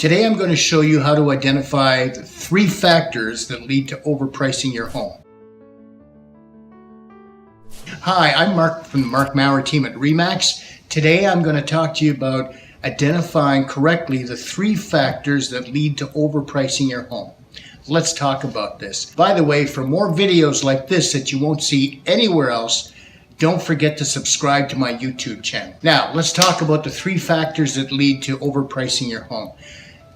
Today I'm going to show you how to identify the 3 factors that lead to overpricing your home. Hi, I'm Mark from the Mark Maurer team at RE/MAX. Today I'm going to talk to you about identifying correctly the 3 factors that lead to overpricing your home. Let's talk about this. By the way, for more videos like this that you won't see anywhere else, don't forget to subscribe to my YouTube channel. Now, let's talk about the 3 factors that lead to overpricing your home.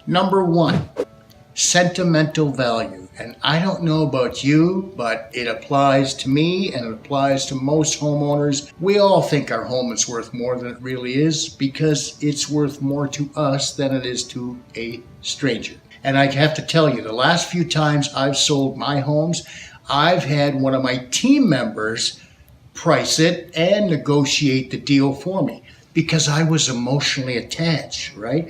Number 1, sentimental value. And I don't know about you, but it applies to me and it applies to most homeowners. We all think our home is worth more than it really is because it's worth more to us than it is to a stranger. And I have to tell you, the last few times I've sold my homes, I've had one of my team members price it and negotiate the deal for me because I was emotionally attached, right?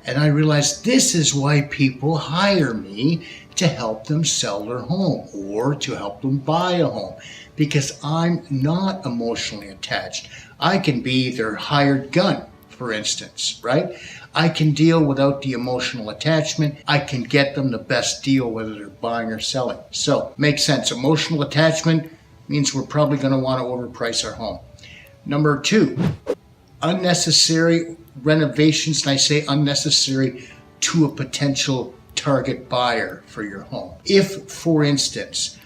And I realized this is why people hire me to help them sell their home or to help them buy a home, because I'm not emotionally attached. I can be their hired gun, for instance, right? I can deal without the emotional attachment. I can get them the best deal whether they're buying or selling. So, makes sense. Emotional attachment means we're probably going to want to overprice our home. Number 2, unnecessary renovations, and I say unnecessary to a potential target buyer for your home. If, for instance,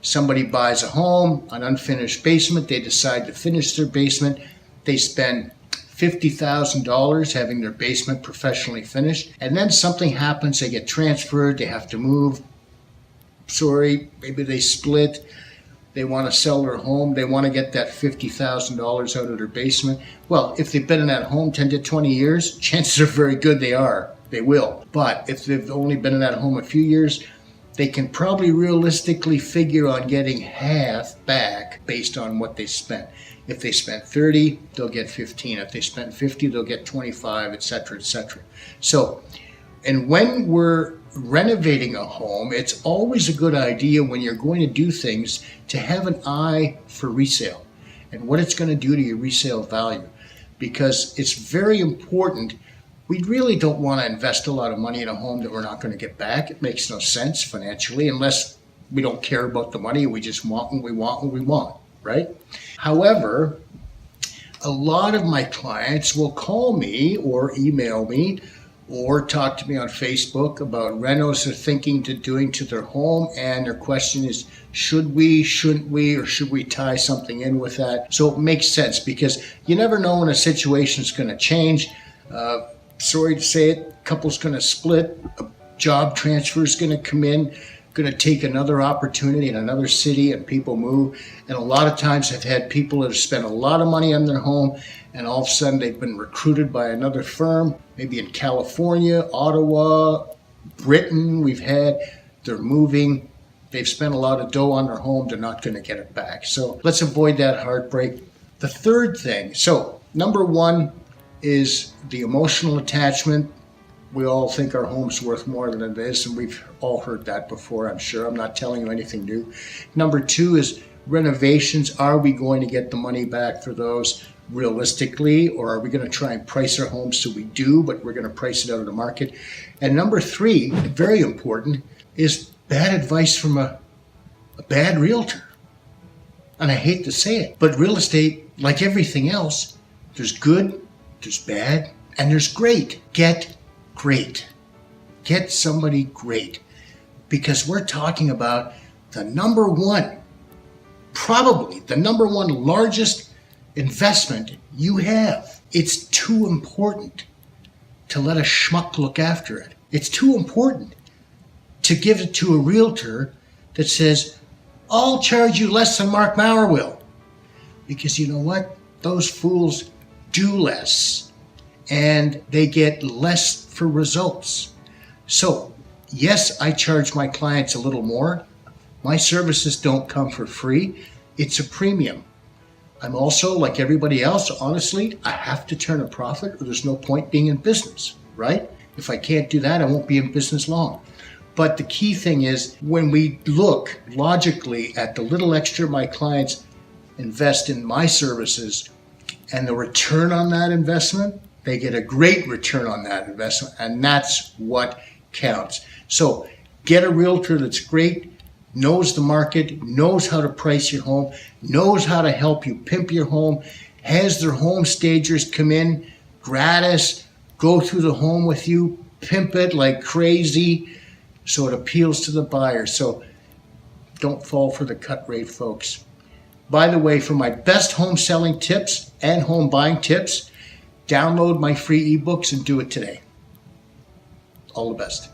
somebody buys a home, an unfinished basement, they decide to finish their basement, they spend $50,000 having their basement professionally finished, and then something happens, they get transferred, they have to move, maybe they split, they want to sell their home, they want to get that $50,000 out of their basement. Well, if they've been in that home 10 to 20 years, chances are very good they will. But if they've only been in that home a few years, they can probably realistically figure on getting half back based on what they spent. If they spent 30, they'll get 15. If they spent 50, they'll get 25, etc., etc. So, and when we're renovating a home, it's always a good idea when you're going to do things to have an eye for resale and what it's going to do to your resale value, because it's very important. We really don't want to invest a lot of money in a home that we're not going to get back. It makes no sense financially unless we don't care about the money. We just want what we want, right? However, a lot of my clients will call me or email me or talk to me on Facebook about renos they're thinking to doing to their home, and their question is, should we, shouldn't we, or should we tie something in with that? So it makes sense because you never know when a situation is going to change. Sorry to say it, couple's going to split, a job transfer is going to come in, going to take another opportunity in another city, and people move. And a lot of times I've had people that have spent a lot of money on their home, and all of a sudden they've been recruited by another firm, maybe in California, Ottawa, Britain. They're moving, they've spent a lot of dough on their home, they're not going to get it back. So let's avoid that heartbreak. The third thing, so number 1 is the emotional attachment. We all think our home's worth more than it is, and we've all heard that before, I'm sure. I'm not telling you anything new. Number 2 is renovations. Are we going to get the money back for those realistically, or are we going to try and price our homes so we do, but we're going to price it out of the market? And number 3, very important, is bad advice from a bad realtor. And I hate to say it, but real estate, like everything else, there's good, there's bad, and there's great. Get great. Get somebody great. Because we're talking about the number 1, probably the number 1 largest investment you have. It's too important to let a schmuck look after it. It's too important to give it to a realtor that says, I'll charge you less than Mark Maurer will. Because you know what? Those fools do less, and they get less for results. So, yes, I charge my clients a little more. My services don't come for free. It's a premium. I'm also, like everybody else, honestly, I have to turn a profit or there's no point being in business, right? If I can't do that, I won't be in business long. But the key thing is when we look logically at the little extra my clients invest in my services and the return on that investment, they get a great return on that investment, and that's what counts. So get a realtor that's great, knows the market, knows how to price your home, knows how to help you pimp your home, has their home stagers come in gratis, go through the home with you, pimp it like crazy so it appeals to the buyer. So don't fall for the cut rate, folks. By the way, for my best home selling tips and home buying tips, download my free ebooks and do it today. All the best.